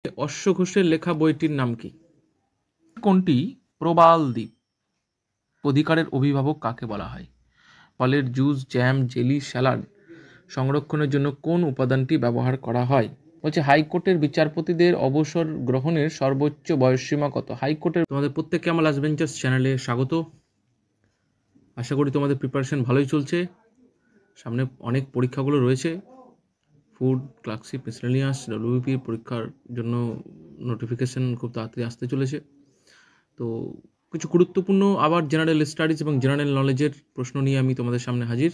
অশ্ব ঘোষের লেখা বইটির নাম কি? কোনটি প্রবাল দ্বীপ? অধিকারের অভিভাবক কাকে বলা হয়? ফলের জুস, জ্যাম, জেলি, স্যালাড সংরক্ষণের জন্য কোন উপাদানটি ব্যবহার করা হয়? বলছে হাইকোর্টের বিচারপতিদের অবসর গ্রহণের সর্বোচ্চ বয়সসীমা কত? হাইকোর্টের তোমাদের প্রত্যেককে আমার লাস্ট বেঞ্চার্স চ্যানেলে স্বাগত। আশা করি তোমাদের প্রিপারেশন ভালোই চলছে। সামনে অনেক পরীক্ষাগুলো রয়েছে। ফুড, ক্লার্কশিপ, মিসেলেনিয়াস, ডব্লিউবিপি পরীক্ষার জন্য নোটিফিকেশন খুব তাড়াতাড়ি আসতে চলেছে। তো কিছু গুরুত্বপূর্ণ আবার জেনারেল স্টাডিজ এবং জেনারেল নলেজের প্রশ্ন নিয়ে আমি তোমাদের সামনে হাজির।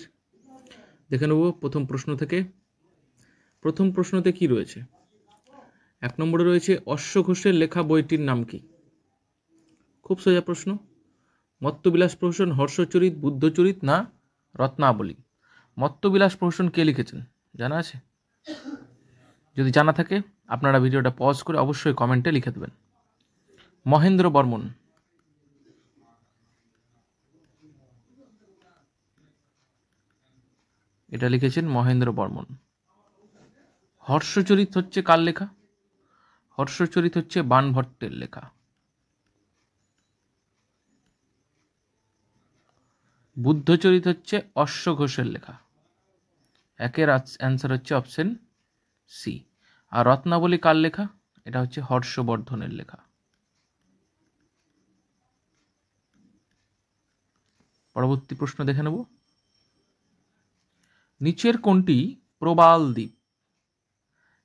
দেখে নেব প্রথম প্রশ্ন থেকে। প্রথম প্রশ্নতে কি রয়েছে? 1 নম্বরে রয়েছে অশ্ব ঘোষের লেখা বইটির নাম কি? খুব সোজা প্রশ্ন। মত্তবিলাস প্রহসন, হর্ষচরিত, বুদ্ধচরিত না রত্নাবলী? মত্তবিলাস প্রহসন কে লিখেছেন জানা আছে? যদি জানা থাকে আপনারা ভিডিওটা পজ করে অবশ্যই কমেন্টে লিখে দেবেন। মহেন্দ্র বর্মন। এটা লিখেছেন মহেন্দ্র বর্মন। হর্ষচরিত হচ্ছে কার লেখা? হর্ষচরিত হচ্ছে বাণভট্টের লেখা। বুদ্ধচরিত হচ্ছে অশ্ব ঘোষের লেখা। একের অ্যান্সার হচ্ছে অপশন সি। আর রত্নাবলী কার লেখা? এটা হচ্ছে হর্ষবর্ধনের লেখা। পরবর্তী প্রশ্ন দেখে নেব। নিচের কোনটি প্রবাল দ্বীপ?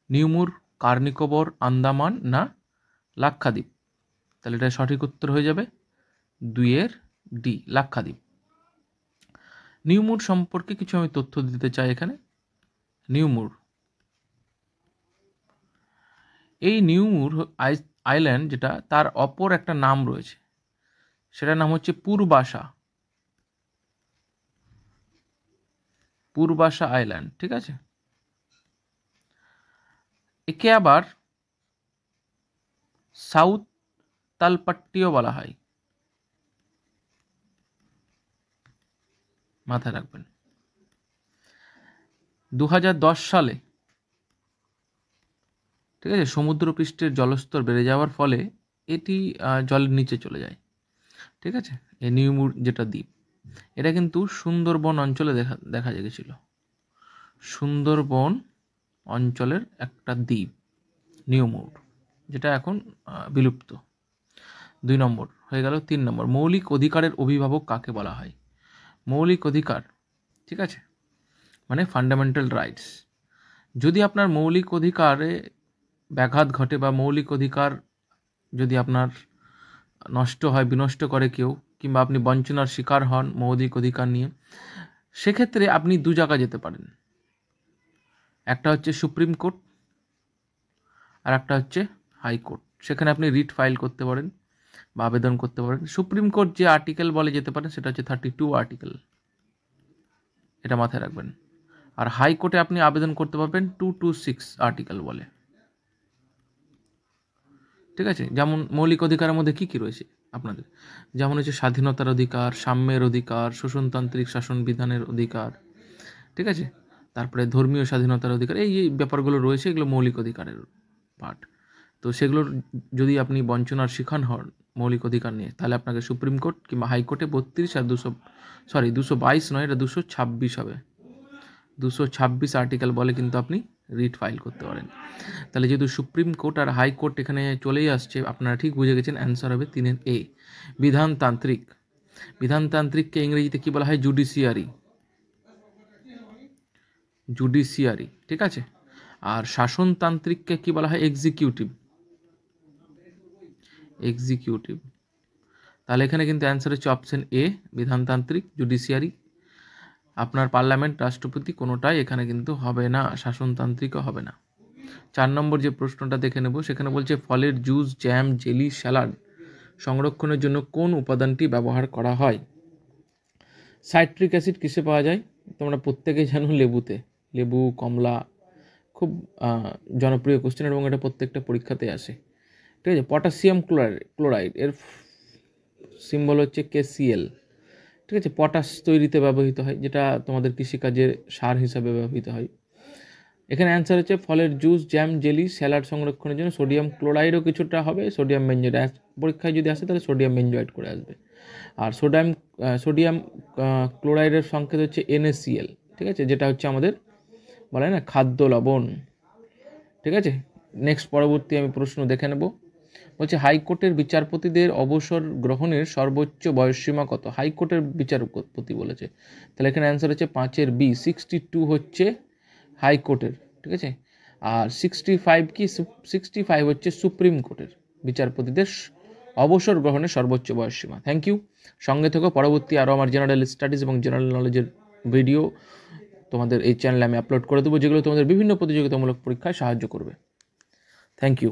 নিউমুর, কার্নিকোবর, আন্দামান না লাক্ষাদ্বীপ? তাহলে এটা সঠিক উত্তর হয়ে যাবে 2-এর ডি, লাক্ষাদ্বীপ। নিউমুর সম্পর্কে কিছু আমি তথ্য দিতে চাই এখানে। নিউমুর, এই নিউমুর আইল্যান্ড যেটা, তার অপর একটা নাম রয়েছে, সেটার নাম হচ্ছে পূর্বাশা। পূর্বাশা আইল্যান্ড, ঠিক আছে। একে আবার সাউথ তালপাট্টিও বলা হয়, মাথায় রাখবেন। 2010 সালে, ঠিক আছে, সমুদ্রপৃষ্ঠের জলস্তর বেড়ে যাওয়ার ফলে এটি জলের নিচে চলে যায়, ঠিক আছে। এই নিউমুর যেটা দ্বীপ, এটা কিন্তু সুন্দরবন অঞ্চলে দেখা গেছিল। সুন্দরবন অঞ্চলের একটা দ্বীপ নিউমুর, যেটা এখন বিলুপ্ত। 2 নম্বর হয়ে গেল। 3 নম্বর, মৌলিক অধিকারের অভিভাবক কাকে বলা হয়? মৌলিক অধিকার, ঠিক আছে, মানে ফান্ডামেন্টাল রাইটস। যদি আপনার মৌলিক অধিকারে ব্যাঘাত ঘটে বা মৌলিক অধিকার যদি আপনার নষ্ট হয়, বিনষ্ট করে কেউ, কিংবা আপনি বঞ্চনার শিকার হন মৌলিক অধিকার নিয়ে, সেক্ষেত্রে আপনি 2 জায়গায় যেতে পারেন। একটা হচ্ছে সুপ্রিম কোর্ট, আর একটা হচ্ছে হাইকোর্ট। সেখানে আপনি রিট ফাইল করতে পারেন বা আবেদন করতে পারেন। সুপ্রিম কোর্ট যে আর্টিকেল বলে যেতে পারেন সেটা হচ্ছে 32 আর্টিকেল, এটা মাথায় রাখবেন। আর হাইকোর্টে আপনি আবেদন করতে পারবেন 226 আর্টিকেল বলে, ঠিক আছে। যেমন মৌলিক অধিকারের মধ্যে কি কি রয়েছে আপনাদের, যেমন হচ্ছে স্বাধীনতার অধিকার, সাম্যের অধিকার, শোষণতান্ত্রিক শাসন বিধানের অধিকার, ঠিক আছে। তারপরে ধর্মীয় স্বাধীনতার অধিকার, এই ব্যাপারগুলো রয়েছে, এগুলো মৌলিক অধিকারের পার্ট। তো সেগুলোর যদি আপনি বঞ্চনার শিকার হন মৌলিক অধিকার নিয়ে, তাহলে আপনাকে সুপ্রিম কোর্ট কিংবা হাইকোর্টে 32 আর 222 নয়, এটা 226 হবে। 226 আর্টিকেল বলে কিন্তু আপনি রিট ফাইল করতে পারেন। তাহলে যেহেতু সুপ্রিম কোর্ট আর হাইকোর্ট এখানে চলেই আসছে, আপনারা ঠিক বুঝে গেছেন, অ্যান্সার হবে 3-এর এ, বিধানতান্ত্রিক। বিধানতান্ত্রিককে ইংরেজিতে কি বলা হয়? জুডিশিয়ারি। জুডিশিয়ারি, ঠিক আছে। আর শাসনতান্ত্রিককে কি বলা হয়? এক্সিকিউটিভ। এক্সিকিউটিভ। তাহলে এখানে কিন্তু অ্যান্সার হচ্ছে অপশন এ, বিধানতান্ত্রিক, জুডিশিয়ারি। আপনার পার্লামেন্ট, রাষ্ট্রপতি কোনোটাই এখানে কিন্তু হবে না, শাসনতান্ত্রিকও হবে না। 4 নম্বর যে প্রশ্নটা দেখে নেব, সেখানে বলছে ফলের জুস, জ্যাম, জেলি, স্যালাড সংরক্ষণের জন্য কোন উপাদানটি ব্যবহার করা হয়? সাইট্রিক অ্যাসিড কিসে পাওয়া যায়? তোমরা প্রত্যেকেই জানো, লেবুতে। লেবু, কমলা, খুব জনপ্রিয় কোশ্চেন এবং এটা প্রত্যেকটা পরীক্ষাতে আসে, ঠিক আছে। পটাশিয়াম ক্লোরাইড, এর সিম্বল হচ্ছে KCl, ঠিক আছে। পটাশ তৈরিতে ব্যবহৃত হয়, যেটা তোমাদের কৃষিকাজে সার হিসাবে ব্যবহৃত হয়। এখানে অ্যান্সার হচ্ছে ফলের জুস, জ্যাম, জেলি, স্যালাড সংরক্ষণের জন্য সোডিয়াম ক্লোরাইডও কিছুটা হবে, সোডিয়াম বেঞ্জয়েড পরীক্ষায় যদি আসে তাহলে সোডিয়াম বেঞ্জয়েড করে আসবে। আর সোডিয়াম ক্লোরাইডের সংকেত হচ্ছে NaCl, ঠিক আছে, যেটা হচ্ছে আমাদের বলে না খাদ্য লবণ, ঠিক আছে। নেক্সট পরবর্তী আমি প্রশ্ন দেখে নেব। বলছে হাইকোর্টের বিচারপতিদের অবসর গ্রহণের সর্বোচ্চ বয়সসীমা কত? হাইকোর্টের বিচারপতি বলেছে, তাহলে এখানে অ্যান্সার হচ্ছে 5-এর B, 62 হচ্ছে হাইকোর্টের, ঠিক আছে। আর 65 হচ্ছে সুপ্রিম কোর্টের বিচারপতিদের অবসর গ্রহণের সর্বোচ্চ বয়সসীমা। Thank you. সঙ্গে থেকে পরবর্তী আরও আমার জেনারেল স্টাডিজ এবং জেনারেল নলেজের ভিডিও তোমাদের এই চ্যানেলে আমি আপলোড করে দেবো, যেগুলো তোমাদের বিভিন্ন প্রতিযোগিতামূলক পরীক্ষায় সাহায্য করবে। Thank you.